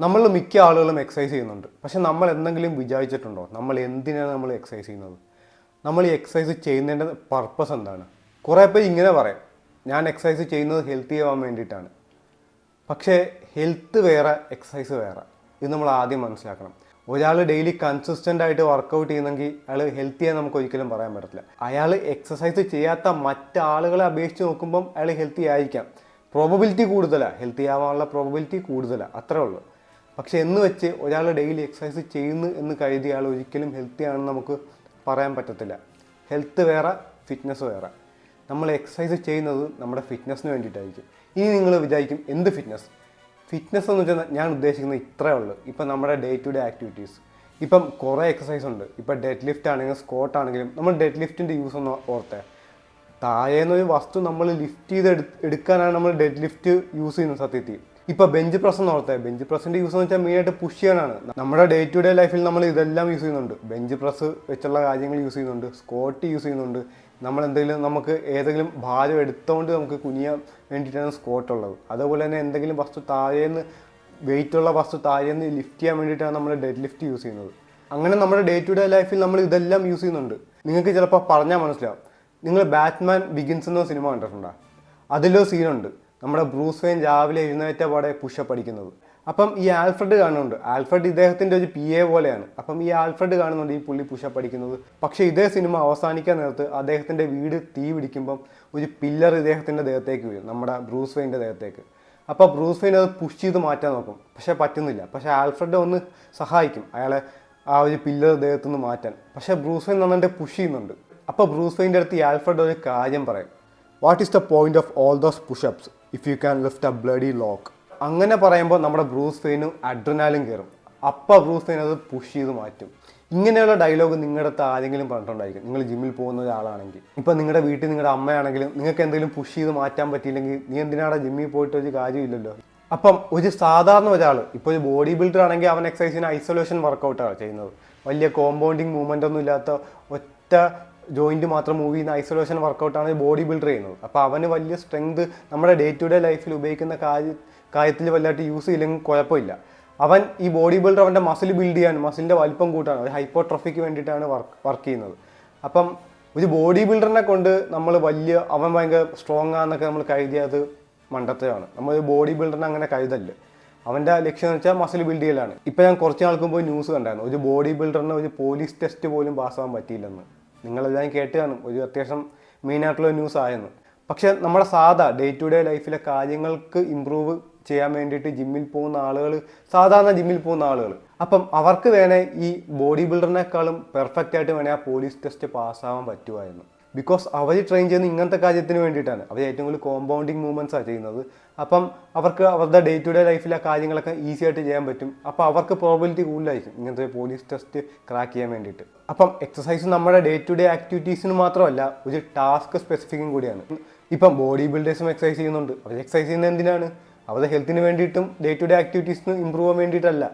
നമ്മൾ മിക്ക ആളുകളും എക്സസൈസ് ചെയ്യുന്നുണ്ട്. പക്ഷെ നമ്മൾ എന്തെങ്കിലും വിചാരിച്ചിട്ടുണ്ടോ നമ്മൾ എന്തിനാണ് നമ്മൾ എക്സസൈസ് ചെയ്യുന്നത്? നമ്മൾ ഈ എക്സസൈസ് ചെയ്യുന്നതിൻ്റെ പർപ്പസ് എന്താണ്? കുറേ പേര് ഇങ്ങനെ പറയും, ഞാൻ എക്സസൈസ് ചെയ്യുന്നത് ഹെൽത്തി ആവാൻ വേണ്ടിയിട്ടാണ്. പക്ഷേ ഹെൽത്ത് വേറെ, എക്സസൈസ് വേറെ. ഇത് നമ്മൾ ആദ്യം മനസ്സിലാക്കണം. ഒരാൾ ഡെയിലി കൺസിസ്റ്റൻ്റ് ആയിട്ട് വർക്കൗട്ട് ചെയ്യുന്നെങ്കിൽ അയാൾ ഹെൽത്തിയായി നമുക്ക് ഒരിക്കലും പറയാൻ പറ്റത്തില്ല. അയാൾ എക്സസൈസ് ചെയ്യാത്ത മറ്റാളുകളെ അപേക്ഷിച്ച് നോക്കുമ്പം അയാൾ ഹെൽത്തി ആയിരിക്കാം. പ്രോബബിലിറ്റി കൂടുതലാണ്, ഹെൽത്തി ആവാനുള്ള പ്രോബബിലിറ്റി കൂടുതലാണ്, അത്രേ ഉള്ളൂ. പക്ഷെ എന്ന് വെച്ച് ഒരാൾ ഡെയിലി എക്സസൈസ് ചെയ്യുന്നു എന്ന് കരുതി അയാൾ ഒരിക്കലും ഹെൽത്തി ആണെന്ന് നമുക്ക് പറയാൻ പറ്റത്തില്ല. ഹെൽത്ത് വേറെ, ഫിറ്റ്നസ് വേറെ. നമ്മൾ എക്സസൈസ് ചെയ്യുന്നത് നമ്മുടെ ഫിറ്റ്നസ്സിന് വേണ്ടിയിട്ടായിരിക്കും. ഇനി നിങ്ങൾ വിചാരിക്കും, എന്ത് ഫിറ്റ്നസ്? ഫിറ്റ്നസ് എന്ന് വെച്ചാൽ ഞാൻ ഉദ്ദേശിക്കുന്നത് ഇത്രയേ ഉള്ളൂ. ഇപ്പം നമ്മുടെ ഡേ ടു ഡേ ആക്ടിവിറ്റീസ്, ഇപ്പം കുറേ എക്സസൈസ് ഉണ്ട്. ഇപ്പം ഡെഡ് ലിഫ്റ്റ് ആണെങ്കിലും സ്ക്വാട്ട് ആണെങ്കിലും നമ്മൾ ഡെഡ് ലിഫ്റ്റിൻ്റെ യൂസ് ഒന്ന് ഓർത്തേ. താഴേന്നൊരു വസ്തു നമ്മൾ ലിഫ്റ്റ് ചെയ്ത് എടുക്കാനാണ് നമ്മൾ ഡെഡ് ലിഫ്റ്റ് യൂസ് ചെയ്യുന്നത് സത്യത്തിൽ. ഇപ്പോൾ ബെഞ്ച് പ്രസ് എന്ന് ഓർത്തേ. ബെഞ്ച് പ്രസിൻ്റെ യൂസ് എന്ന് വെച്ചാൽ മെയിനായിട്ട് പുഷ് ചെയ്യാനാണ്. നമ്മുടെ ഡേ ടു ഡേ ലൈഫിൽ നമ്മൾ ഇതെല്ലാം യൂസ് ചെയ്യുന്നുണ്ട്. ബെഞ്ച് പ്രസ് വെച്ചുള്ള കാര്യങ്ങൾ യൂസ് ചെയ്യുന്നുണ്ട്, സ്ക്വാട്ട് യൂസ് ചെയ്യുന്നുണ്ട്. നമ്മൾ നമുക്ക് ഏതെങ്കിലും ഭാരം എടുത്തുകൊണ്ട് നമുക്ക് കുനിയാൻ വേണ്ടിയിട്ടാണ് സ്ക്വാട്ട് ഉള്ളത്. അതുപോലെ തന്നെ എന്തെങ്കിലും വസ്തു താഴേന്ന് വെയിറ്റുള്ള വസ്തു താഴേന്ന് ലിഫ്റ്റ് ചെയ്യാൻ വേണ്ടിയിട്ടാണ് നമ്മൾ ഡെഡ് ലിഫ്റ്റ് യൂസ് ചെയ്യുന്നത്. അങ്ങനെ നമ്മുടെ ഡേ ടു ഡേ ലൈഫിൽ നമ്മൾ ഇതെല്ലാം യൂസ് ചെയ്യുന്നുണ്ട്. നിങ്ങൾക്ക് ചിലപ്പോൾ പറഞ്ഞാൽ മനസ്സിലാവും. നിങ്ങൾ ബാറ്റ്മാൻ ബിഗിൻസ് എന്ന സിനിമ കണ്ടിട്ടുണ്ടോ? അതിലൊരു സീനുണ്ട്, നമ്മുടെ ബ്രൂസ് വെയിൻ രാവിലെ എഴുന്നേറ്റ പാടെ പുഷപ്പ് അടിക്കുന്നത്. അപ്പം ഈ ആൽഫ്രഡ് കാണുന്നുണ്ട്. ആൽഫ്രഡ് ഇദ്ദേഹത്തിൻ്റെ ഒരു PA പോലെയാണ്. അപ്പം ഈ ആൽഫ്രഡ് കാണുന്നുണ്ട് ഈ പുള്ളി പുഷപ്പ് അടിക്കുന്നത്. പക്ഷേ ഇതേ സിനിമ അവസാനിക്കാൻ നേരത്ത് അദ്ദേഹത്തിൻ്റെ വീട് തീ പിടിക്കുമ്പം ഒരു പില്ലർ ഇദ്ദേഹത്തിൻ്റെ ദേഹത്തേക്ക് വീഴും, നമ്മുടെ ബ്രൂസ് വെയിൻ്റെ ദേഹത്തേക്ക്. അപ്പോൾ ബ്രൂസ് വെയിൻ അത് പുഷ് ചെയ്ത് മാറ്റാൻ നോക്കും, പക്ഷേ പറ്റുന്നില്ല. പക്ഷേ ആൽഫ്രഡ് ഒന്ന് സഹായിക്കും അയാളെ ആ ഒരു പില്ലർ ദേഹത്തു നിന്ന് മാറ്റാൻ. പക്ഷേ ബ്രൂസ് വെയിൻ നന്നായിട്ട് പുഷ് ചെയ്യുന്നുണ്ട്. അപ്പോൾ ബ്രൂസ് വെയിൻ്റെ അടുത്ത് ഈ ആൽഫ്രഡ് ഒരു കാര്യം പറയും, what is the point of all those push-ups if you can lift A bloody lock. അങ്ങനെ പറയുമ്പോൾ നമ്മുടെ ബ്രൂസ് വെയിനും അഡ്രിനാലിൻ കയറും. അപ്പോൾ ബ്രൂസ് വെയിൻ അത് പുഷ് ചെയ്ത് മാറ്റും. ഇങ്ങനെയുള്ള ഡയലോഗ് നിങ്ങളുടെ അടുത്ത് ആരെങ്കിലും പറഞ്ഞിട്ടുണ്ടായിരിക്കും. നിങ്ങൾ ജിമ്മിൽ പോകുന്ന ഒരാളാണെങ്കിൽ, ഇപ്പം നിങ്ങളുടെ വീട്ടിൽ നിങ്ങളുടെ അമ്മയാണെങ്കിലും നിങ്ങൾക്ക് എന്തെങ്കിലും പുഷ് ചെയ്ത് മാറ്റാൻ പറ്റിയില്ലെങ്കിൽ നീ എന്തിനാണ് ജിമ്മിൽ പോയിട്ട് ഒരു കാര്യമില്ലല്ലോ. അപ്പം ഒരു സാധാരണ ഒരാൾ, ഇപ്പോൾ ഒരു ബോഡി ബിൽഡർ ആണെങ്കിൽ അവൻ എക്സസൈസിന് ഐസൊലേഷൻ വർക്കൗട്ടാണ് ചെയ്യുന്നത്. വലിയ കോമ്പൗണ്ടിങ് മൂവ്മെൻ്റ് ഒന്നും ഇല്ലാത്ത ഒറ്റ ജോയിൻറ്റ് മാത്രം മൂവ് ചെയ്യുന്ന ഐസൊലേഷൻ വർക്കൗട്ടാണ് ബോഡി ബിൽഡർ ചെയ്യുന്നത്. അപ്പോൾ അവന് വലിയ സ്ട്രെങ്ത് നമ്മുടെ ഡേ ടു ഡേ ലൈഫിൽ ഉപയോഗിക്കുന്ന കാര്യത്തിൽ വലുതായിട്ട് യൂസ് ചെയ്യില്ലെങ്കിൽ കുഴപ്പമില്ല. അവൻ ഈ ബോഡി ബിൽഡർ അവൻ്റെ മസിൽ ബിൽഡ് ചെയ്യാൻ, മസിലിൻ്റെ വലിപ്പം കൂട്ടാണ്, ഒരു ഹൈപ്പോട്രോഫിക്ക് വേണ്ടിയിട്ടാണ് വർക്ക് ചെയ്യുന്നത്. അപ്പം ഒരു ബോഡി ബിൽഡറിനെ കൊണ്ട് നമ്മൾ അവൻ ഭയങ്കര സ്ട്രോങ് ആണെന്നൊക്കെ നമ്മൾ കരുതിയത് മണ്ടത്തരമാണ്. നമ്മൾ ഒരു ബോഡി ബിൽഡറിനെ അങ്ങനെ കരുതല്ല. അവൻ്റെ ലക്ഷ്യം എന്ന് വെച്ചാൽ മസിൽ ബിൽഡ് ചെയ്യലാണ്. ഇപ്പോൾ ഞാൻ കുറച്ച് നാൾക്ക് മുമ്പ് ന്യൂസ് കണ്ടായിരുന്നു, ഒരു ബോഡി ബിൽഡറിന് ഒരു പോലീസ് ടെസ്റ്റ് പോലും പാസ്സാകാൻ പറ്റിയില്ലെന്ന്. നിങ്ങളെല്ലാം കേട്ട് കാണും, ഒരു അത്യാവശ്യം മെയിനായിട്ടുള്ള ന്യൂസ് ആയെന്ന്. പക്ഷേ നമ്മുടെ സാധാ ഡേ ടു ഡേ ലൈഫിലെ കാര്യങ്ങൾക്ക് ഇമ്പ്രൂവ് ചെയ്യാൻ വേണ്ടിയിട്ട് ജിമ്മിൽ പോകുന്ന ആളുകൾ, സാധാരണ ജിമ്മിൽ പോകുന്ന ആളുകൾ, അപ്പം അവർക്ക് വേണേൽ ഈ ബോഡി ബിൽഡറിനേക്കാളും പെർഫെക്റ്റ് ആയിട്ട് വേണേൽ ആ പോലീസ് ടെസ്റ്റ് പാസ്സാവാൻ പറ്റുമായിരുന്നു. ബിക്കോസ് അവർ ട്രെയിൻ ചെയ്യുന്ന ഇങ്ങനത്തെ കാര്യത്തിന് വേണ്ടിയിട്ടാണ്. അവർ ഏറ്റവും കൂടുതൽ കോമ്പൗണ്ടിങ് മൂവ്മെൻറ്റ്സാണ് ചെയ്യുന്നത്. അപ്പം അവർക്ക് അവരുടെ ഡേ ടു ഡേ ലൈഫിലെ കാര്യങ്ങളൊക്കെ ഈസി ആയിട്ട് ചെയ്യാൻ പറ്റും. അപ്പോൾ അവർക്ക് പ്രോബിലിറ്റി കൂടുതലായിരിക്കും ഇങ്ങനത്തെ പോലീസ് ടെസ്റ്റ് ക്രാക്ക് ചെയ്യാൻ വേണ്ടിയിട്ട്. അപ്പം എക്സസൈസ് നമ്മുടെ ഡേ ടു ഡേ ആക്ടിവിറ്റീസിന് മാത്രമല്ല, ഒരു ടാസ്ക് സ്പെസിഫിക്കും കൂടിയാണ്. ഇപ്പം ബോഡി ബിൽഡേഴ്സും എക്സസൈസ് ചെയ്യുന്നുണ്ട്. അവർ എക്സസൈസ് ചെയ്യുന്നത് എന്തിനാണ്? അവരുടെ ഹെൽത്തിന് വേണ്ടിയിട്ടും ഡേ ടു ഡേ ആക്ടിവിറ്റീസിന് ഇമ്പ്രൂവ് ചെയ്യാൻ വേണ്ടിയിട്ടല്ല.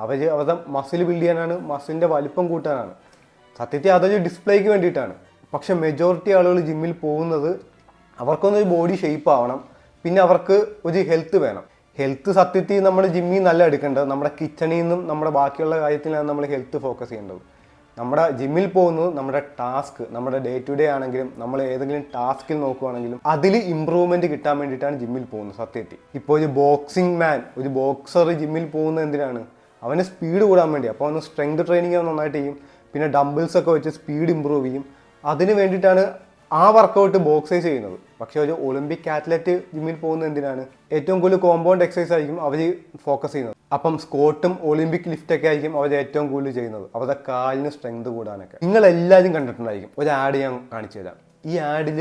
അവരുടെ മസിൽ ബിൽഡ് ചെയ്യാനാണ്, മസിലിൻ്റെ വലിപ്പം കൂട്ടാനാണ്. സത്യത്തിൽ അതൊരു ഡിസ്പ്ലേക്ക് വേണ്ടിയിട്ടാണ്. പക്ഷെ മെജോറിറ്റി ആളുകൾ ജിമ്മിൽ പോകുന്നത് അവർക്കൊന്നൊരു ബോഡി ഷേപ്പ് ആവണം, പിന്നെ അവർക്ക് ഒരു ഹെൽത്ത് വേണം. ഹെൽത്ത് സത്യത്തിൽ നമ്മൾ ജിമ്മിൽ നല്ല എടുക്കേണ്ടത്, നമ്മുടെ കിച്ചണിൽ നിന്നും നമ്മുടെ ബാക്കിയുള്ള കാര്യത്തിലാണ് നമ്മൾ ഹെൽത്ത് ഫോക്കസ് ചെയ്യേണ്ടത്. നമ്മുടെ ജിമ്മിൽ പോകുന്നത് നമ്മുടെ ടാസ്ക്, നമ്മുടെ ഡേ ടു ഡേ ആണെങ്കിലും നമ്മൾ ഏതെങ്കിലും ടാസ്കിൽ നോക്കുകയാണെങ്കിലും അതിൽ ഇമ്പ്രൂവ്മെൻറ്റ് കിട്ടാൻ വേണ്ടിയിട്ടാണ് ജിമ്മിൽ പോകുന്നത് സത്യത്തിൽ. ഇപ്പോൾ ഒരു ബോക്സിംഗ് മാൻ, ഒരു ബോക്സർ ജിമ്മിൽ പോകുന്നത് എന്തിനാണ്? അവന് സ്പീഡ് കൂടാൻ വേണ്ടി. അപ്പോൾ അവന് സ്ട്രെങ്ത് ട്രെയിനിങ് നന്നായിട്ട് ചെയ്യും, പിന്നെ ഡംബിൾസൊക്കെ വെച്ച് സ്പീഡ് ഇമ്പ്രൂവ് ചെയ്യും. അതിന് വേണ്ടിയിട്ടാണ് ആ വർക്കൗട്ട് ബോക്സൈസ് ചെയ്യുന്നത്. പക്ഷേ ഒരു ഒളിമ്പിക് അത്ലറ്റ് ജിമ്മിൽ പോകുന്നത് എന്തിനാണ്? ഏറ്റവും കൂടുതൽ കോമ്പൗണ്ട് എക്സസൈസ് ആയിരിക്കും അവർ ഫോക്കസ് ചെയ്യുന്നത്. അപ്പം സ്ക്വാട്ടും ഒളിമ്പിക് ലിഫ്റ്റൊക്കെ ആയിരിക്കും അവർ ഏറ്റവും കൂടുതൽ ചെയ്യുന്നത്, അവരുടെ കാലിന് സ്ട്രെങ്ത് കൂടാനൊക്കെ. നിങ്ങളെല്ലാവരും കണ്ടിട്ടുണ്ടായിരിക്കും. ഒരു ആഡ് ഞാൻ കാണിച്ചു തരാം. ഈ ആഡിൽ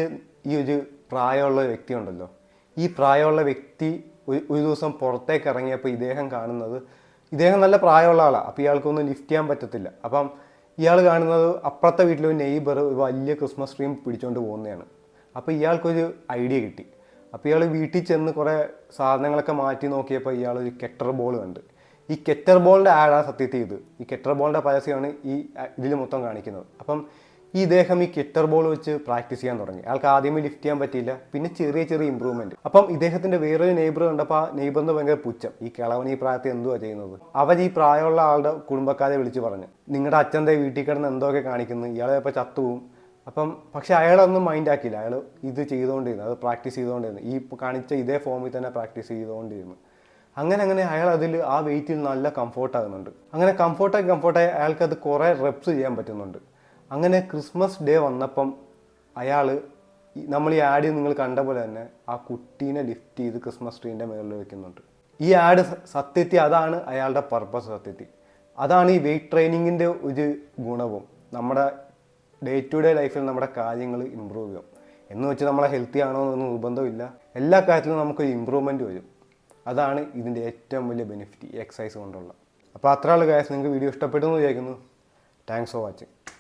ഈ ഒരു പ്രായമുള്ള വ്യക്തി ഉണ്ടല്ലോ, ഈ പ്രായമുള്ള വ്യക്തി ഒരു ദിവസം പുറത്തേക്ക് ഇറങ്ങിയപ്പോൾ ഇദ്ദേഹം നല്ല പ്രായമുള്ള ആളാണ്. അപ്പോൾ ഇയാൾക്കൊന്നും ലിഫ്റ്റ് ചെയ്യാൻ പറ്റത്തില്ല. അപ്പം ഇയാൾ കാണുന്നത് അപ്പുറത്തെ വീട്ടിലൊരു നെയ്ബർ വലിയ ക്രിസ്മസ് ട്രീ പിടിച്ചുകൊണ്ട് പോകുന്നതാണ്. അപ്പോൾ ഇയാൾക്കൊരു ഐഡിയ കിട്ടി. അപ്പോൾ ഇയാൾ വീട്ടിൽ ചെന്ന് കുറേ സാധനങ്ങളൊക്കെ മാറ്റി നോക്കിയപ്പോൾ ഇയാൾ ഒരു കെറ്റർ ബോൾ കണ്ട്. ഈ കെറ്റർ ബോളിൻ്റെ ആഡാണ് സത്യത്തിൽ ഇത്. ഈ കെറ്റർ ബോളിൻ്റെ പരസ്യമാണ് ഈ ഇതിൽ മൊത്തം കാണിക്കുന്നത്. അപ്പം ഇദ്ദേഹം ഈ കിറ്റർ ബോൾ വെച്ച് പ്രാക്ടീസ് ചെയ്യാൻ തുടങ്ങി. അയാൾക്ക് ആദ്യമേ ലിഫ്റ്റ് ചെയ്യാൻ പറ്റിയില്ല, പിന്നെ ചെറിയ ചെറിയ ഇമ്പ്രൂവ്മെന്റ്. അപ്പം ഇദ്ദേഹത്തിന്റെ വേറൊരു നെയ്ബർ കണ്ടപ്പോൾ ആ നെയ്ബറിന് ഭയങ്കര പുച്ഛം, ഈ കിളവൻ ഈ പ്രായത്തിൽ എന്തുവാ ചെയ്യുന്നത്. അവർ ഈ പ്രായമുള്ള ആളുടെ കുടുംബക്കാരെ വിളിച്ച് പറഞ്ഞു, നിങ്ങളുടെ അച്ഛൻ്റെ വീട്ടിൽ കിടന്ന് എന്തൊക്കെ കാണിക്കുന്നു, ഇയാളെ ഇപ്പോൾ ചത്തുപോകും. അപ്പം പക്ഷെ അയാളൊന്നും മൈൻഡ് ആക്കിയില്ല. അയാൾ ഇത് ചെയ്തുകൊണ്ടിരുന്നു, അത് പ്രാക്ടീസ് ചെയ്തുകൊണ്ടിരുന്നു, ഈ കാണിച്ച ഇതേ ഫോമിൽ തന്നെ പ്രാക്ടീസ് ചെയ്തുകൊണ്ടിരുന്നു. അങ്ങനെ അയാൾ അതിൽ ആ വെയിറ്റിൽ നല്ല കംഫോർട്ടാകുന്നുണ്ട്. അങ്ങനെ കംഫോർട്ടായി അയാൾക്കത് കുറേ റെപ്സ് ചെയ്യാൻ പറ്റുന്നുണ്ട്. അങ്ങനെ ക്രിസ്മസ് ഡേ വന്നപ്പം അയാൾ നമ്മൾ ഈ ആഡ് നിങ്ങൾ കണ്ട പോലെ തന്നെ ആ കുട്ടീനെ ലിഫ്റ്റ് ചെയ്ത് ക്രിസ്മസ് ട്രീൻ്റെ മുകളിൽ വെക്കുന്നുണ്ട്. ഈ ആഡ് സത്യത്തിൽ അതാണ് അയാളുടെ പർപ്പസ്. സത്യത്തിൽ അതാണ് ഈ വെയിറ്റ് ട്രെയിനിങ്ങിൻ്റെ ഒരു ഗുണവും. നമ്മുടെ ഡേ ടു ഡേ ലൈഫിൽ നമ്മുടെ കാര്യങ്ങൾ ഇമ്പ്രൂവ് ചെയ്യും എന്ന് വെച്ച് നമ്മളെ ഹെൽത്തി ആണോ എന്നൊന്നും നിർബന്ധമില്ല. എല്ലാ കാര്യത്തിലും നമുക്കൊരു ഇമ്പ്രൂവ്മെൻറ്റ് വരും. അതാണ് ഇതിൻ്റെ ഏറ്റവും വലിയ ബെനിഫിറ്റ് ഈ എക്സസൈസ് കൊണ്ടുള്ള. അപ്പോൾ അത്ര ആൾ ഗൈസ്, നിങ്ങൾക്ക് വീഡിയോ ഇഷ്ടപ്പെട്ടു എന്ന് വിചാരിക്കുന്നു. Thanks for watching.